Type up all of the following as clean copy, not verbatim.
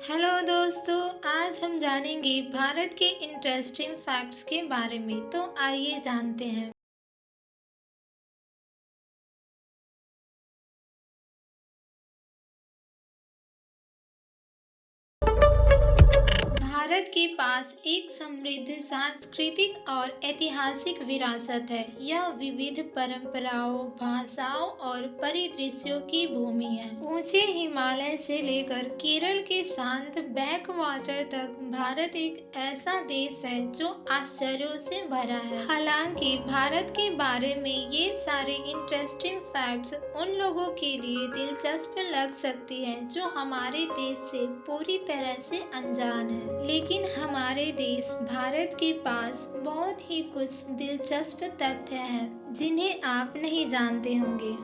Hello दोस्तों, आज हम जानेंगे भारत के इंटरेस्टिंग फैक्ट्स के बारे में। तो आइए जानते हैं। भारत के पास एक समृद्ध सांस्कृतिक और ऐतिहासिक विरासत है। यह विविध परंपराओं, भाषाओं और परिदृश्यों की भूमि है। ऊंचे हिमालय से लेकर केरल के शांत बैकवाटर तक भारत एक ऐसा देश है जो आश्चर्यों से भरा है। हालांकि भारत के बारे में ये सारे इंटरेस्टिंग फैक्ट्स उन लोगों के लिए दिलचस्प लग सकती है जो हमारे देश से पूरी तरह से अनजान है, लेकिन हमारे देश भारत के पास बहुत ही कुछ दिलचस्प तथ्य हैं जिन्हें आप नहीं जानते होंगे।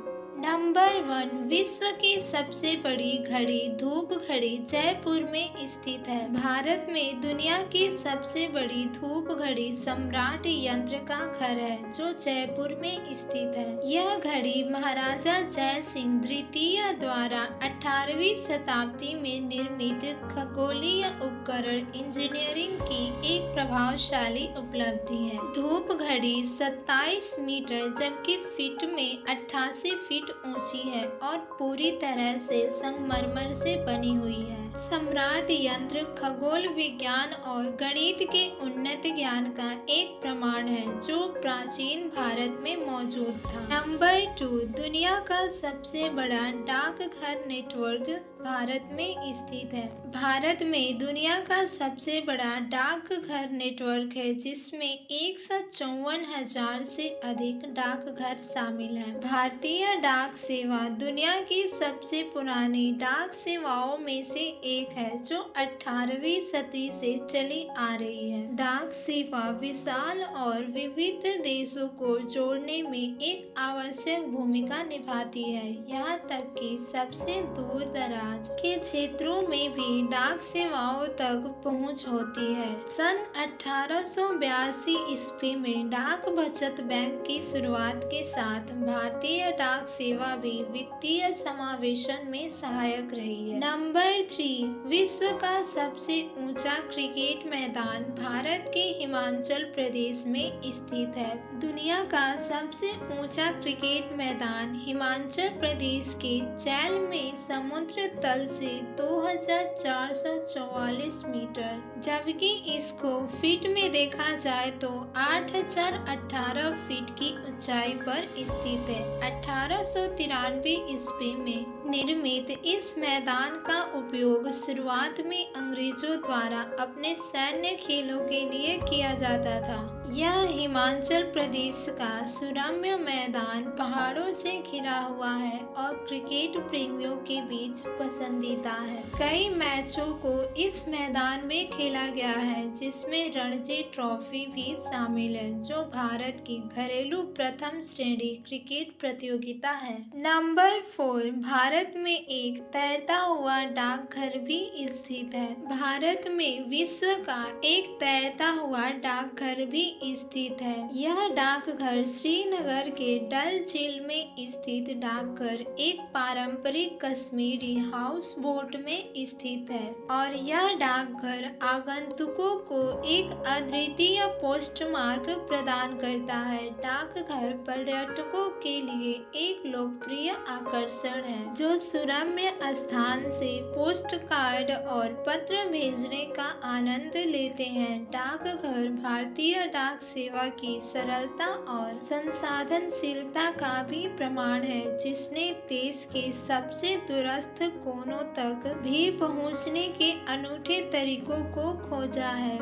नंबर 1, विश्व की सबसे बड़ी घड़ी धूप घड़ी जयपुर में स्थित है। भारत में दुनिया की सबसे बड़ी धूप घड़ी सम्राट यंत्र का घर है जो जयपुर में स्थित है। यह घड़ी महाराजा जय सिंह द्वितीय द्वारा 18वीं शताब्दी में निर्मित खगोलीय उपकरण इंजीनियरिंग की एक प्रभावशाली उपलब्धि है। धूप घड़ी 27 मीटर जबकि फीट में 88 फीट ऊंची है और पूरी तरह से संगमरमर से बनी हुई है। सम्राट यंत्र खगोल विज्ञान और गणित के उन्नत ज्ञान का एक प्रमाण है जो प्राचीन भारत में मौजूद था। नंबर 2, दुनिया का सबसे बड़ा डाकघर नेटवर्क भारत में स्थित है। भारत में दुनिया का सबसे बड़ा डाकघर नेटवर्क है जिसमें 154,000 से अधिक डाकघर शामिल हैं। भारतीय डाक सेवा दुनिया की सबसे पुरानी डाक सेवाओं में से एक है जो 18वीं सदी से चली आ रही है। डाक सेवा विशाल और विविध देशों को जोड़ने में एक आवश्यक भूमिका निभाती है। यहाँ तक कि सबसे दूर दराज के क्षेत्रों में भी डाक सेवाओं तक पहुँच होती है। सन 1882 ईस्वी में डाक बचत बैंक की शुरुआत के साथ भारतीय डाक सेवा भी वित्तीय समावेशन में सहायक रही है। नंबर 3, विश्व का सबसे ऊंचा क्रिकेट मैदान भारत के हिमाचल प्रदेश में स्थित है। दुनिया का सबसे ऊंचा क्रिकेट मैदान हिमाचल प्रदेश के चैल में समुद्र तल से 2444 मीटर, जबकि इसको फीट में देखा जाए तो 8018 फीट की ऊंचाई पर स्थित है। 1893 ईस्वी में निर्मित इस मैदान का उपयोग शुरुआत में अंग्रेजों द्वारा अपने सैन्य खेलों के लिए किया जाता था। यह हिमाचल प्रदेश का सुरम्य मैदान पहाड़ों से घिरा हुआ है और क्रिकेट प्रेमियों के बीच पसंदीदा है। कई मैचों को इस मैदान में खेला गया है जिसमें रणजी ट्रॉफी भी शामिल है जो भारत की घरेलू प्रथम श्रेणी क्रिकेट प्रतियोगिता है। नंबर 4, भारत में एक तैरता हुआ डाकघर भी स्थित है। भारत में विश्व का एक तैरता हुआ डाकघर भी स्थित है। यह डाकघर श्रीनगर के डल झील में स्थित डाकघर एक पारंपरिक कश्मीरी हाउस बोट में स्थित है और यह डाकघर आगंतुकों को एक अद्वितीय पोस्टमार्क प्रदान करता है। डाकघर पर्यटकों के लिए एक लोकप्रिय आकर्षण है जो सुरम्य स्थान से पोस्ट कार्ड और पत्र भेजने का आनंद लेते हैं। डाकघर भारतीय डाक सेवा की सरलता और संसाधनशीलता का भी प्रमाण है जिसने देश के सबसे दूरस्थ कोनों तक भी पहुंचने के अनूठे तरीकों को खोजा है।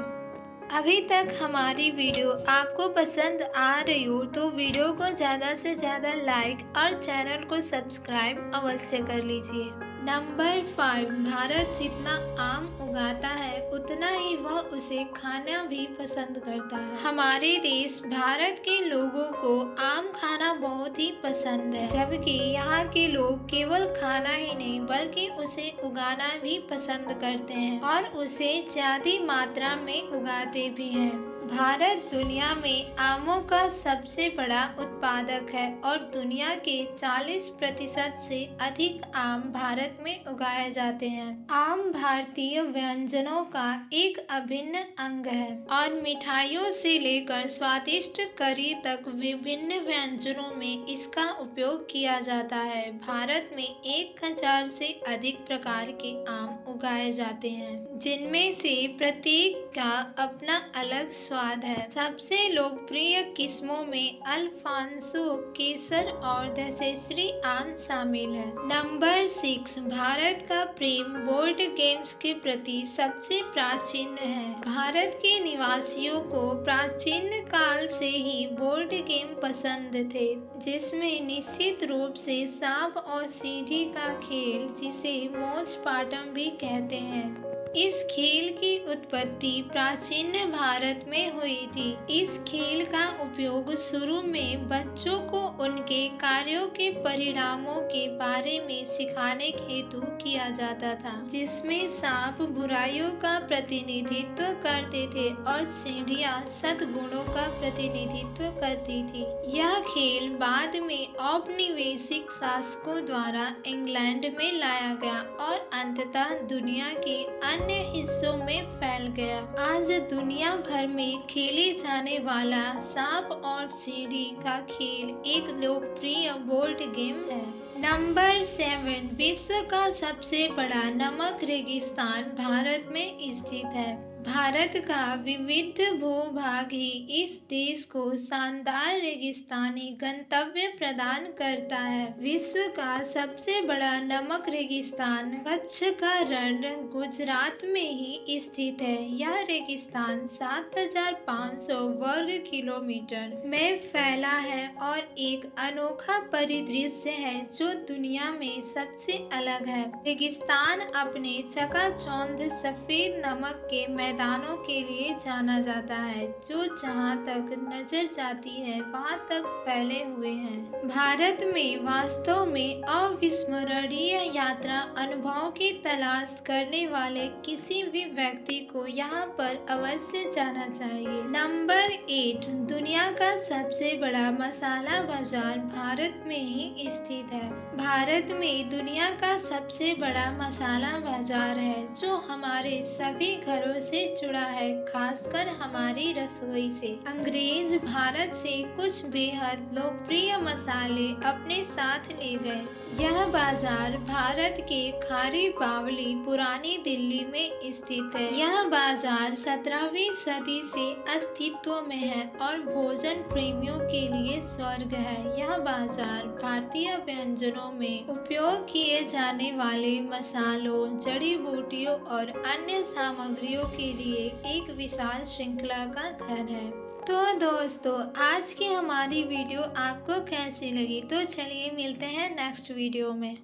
अभी तक हमारी वीडियो आपको पसंद आ रही हो तो वीडियो को ज़्यादा से ज़्यादा लाइक और चैनल को सब्सक्राइब अवश्य कर लीजिए। नंबर 5, भारत जितना आम उगाता है उतना ही वह उसे खाना भी पसंद करता है। हमारे देश भारत के लोगों को आम खाना बहुत ही पसंद है, जबकि यहाँ के लोग केवल खाना ही नहीं बल्कि उसे उगाना भी पसंद करते हैं और उसे ज्यादा मात्रा में उगाते भी हैं। भारत दुनिया में आमों का सबसे बड़ा उत्पादक है और दुनिया के 40% से अधिक आम भारत में उगाए जाते हैं। आम भारतीय व्यंजनों का एक अभिन्न अंग है और मिठाइयों से लेकर स्वादिष्ट करी तक विभिन्न व्यंजनों में इसका उपयोग किया जाता है। भारत में 1000 से अधिक प्रकार के आम उगाए जाते हैं, जिनमें से प्रत्येक का अपना अलग स्वाद है। सबसे लोकप्रिय किस्मों में अल्फांसो, केसर और दशहरी आम शामिल है। नंबर 6, भारत का प्रेम बोर्ड गेम्स के प्रति सबसे प्राचीन है। भारत के निवासियों को प्राचीन काल से ही बोर्ड गेम पसंद थे, जिसमें निश्चित रूप से सांप और सीढ़ी का खेल, जिसे मोचपाटम भी कहते हैं। इस खेल की उत्पत्ति प्राचीन भारत में हुई थी। इस खेल का उपयोग शुरू में बच्चों को उनके कार्यों के परिणामों के बारे में सिखाने हेतु किया जाता था, जिसमें सांप बुराइयों का प्रतिनिधित्व करते थे और सीढ़ियां सद्गुणों का प्रतिनिधित्व करती थी। यह खेल बाद में औपनिवेशिक शासकों द्वारा इंग्लैंड में लाया गया और अंततः दुनिया के अन्य हिस्सों में फैल गया। आज दुनिया भर में खेले जाने वाला सांप और सीढ़ी का खेल एक लोकप्रिय बोर्ड गेम है। नंबर 7, विश्व का सबसे बड़ा नमक रेगिस्तान भारत में स्थित है। भारत का विविध भूभाग ही इस देश को शानदार रेगिस्तानी गंतव्य प्रदान करता है। विश्व का सबसे बड़ा नमक रेगिस्तान कच्छ का रण गुजरात में ही स्थित है। यह रेगिस्तान 7500 वर्ग किलोमीटर में फैला है और एक अनोखा परिदृश्य है जो दुनिया में सबसे अलग है। रेगिस्तान अपने चकाचौंध सफेद नमक के मैदानों के लिए जाना जाता है, जो जहां तक नजर जाती है वहां तक फैले हुए हैं। भारत में वास्तव में अविस्मरणीय यात्रा अनुभव की तलाश करने वाले किसी भी व्यक्ति को यहां पर अवश्य जाना चाहिए। नंबर 8, दुनिया का सबसे बड़ा मसाला बाजार भारत में ही स्थित है। भारत में दुनिया का सबसे बड़ा मसाला बाजार है, जो हमारे सभी घरों से जुड़ा है, खासकर हमारी रसोई से। अंग्रेज भारत से कुछ बेहद लोकप्रिय मसाले अपने साथ ले गए। यह बाजार भारत के खारी बावली पुरानी दिल्ली में स्थित है। यह बाजार 17वीं सदी से अस्तित्व में है और भोजन प्रेमियों के लिए स्वर्ग है। यह बाजार भारतीय व्यंजनों में उपयोग किए जाने वाले मसालों, जड़ी बूटियों और अन्य सामग्रियों के लिए एक विशाल श्रृंखला का घर है। तो दोस्तों, आज की हमारी वीडियो आपको कैसी लगी? तो चलिए मिलते हैं नेक्स्ट वीडियो में।